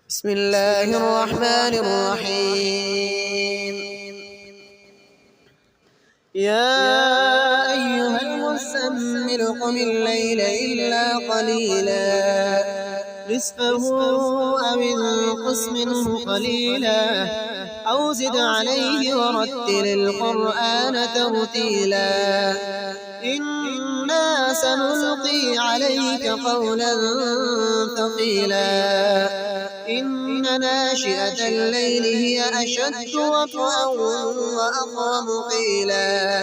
بسم الله الرحمن الرحيم. يا أيها المزمل قم الليل إلا قليلا نصفه أو انقص منه قليلا أو زد عليه ورتل القرآن ترتيلا إنا سنلقي عليك قولا ثقيلا إن ناشئة الليل هي أشد وطئا وأقوم قيلا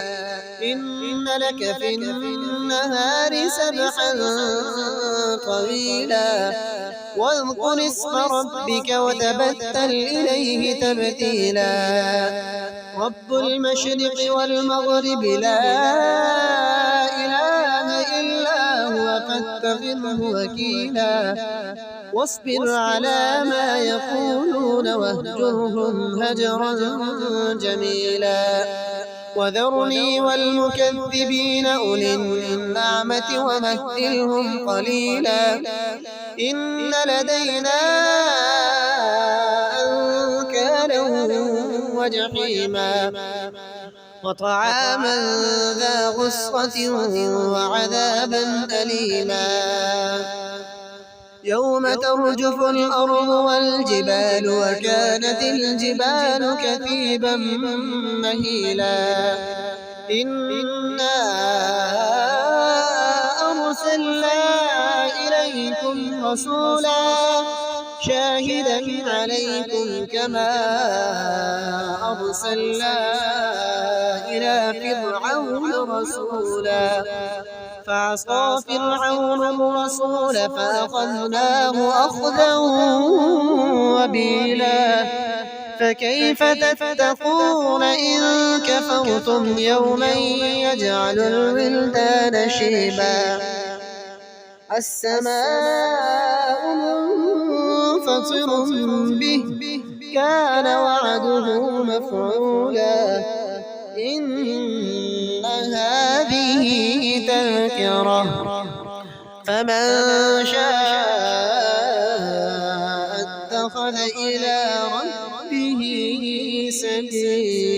إن لك في النهار سبحا طويلا واذكر اسم ربك وتبتل إليه تبتيلا رب المشرق والمغرب لا إله إلا هو فاتخذه وكيلا واصبر على ما يقولون واهجرهم هجرا جميلا وذرني والمكذبين أولي النعمة ومهلهم قليلا إن لدينا أنكالا وجحيما وطعاما ذا غصة وعذابا أليما يوم ترجف الأرض والجبال وكانت الجبال كثيبا مهيلا إنا أرسلنا إليكم رسولا شاهدا عليكم كما أرسلنا إلى فرعون رسولا فعصى فرعون الرسول فأخذناه أخذا وبيلا فكيف تتقون إن كفرتم يوما يجعل الولدان شيبا السماء منفطر به كان وعده مفعولا إن هذه تذكرة فمن شاء اتخذ إلى ربه سبيلا.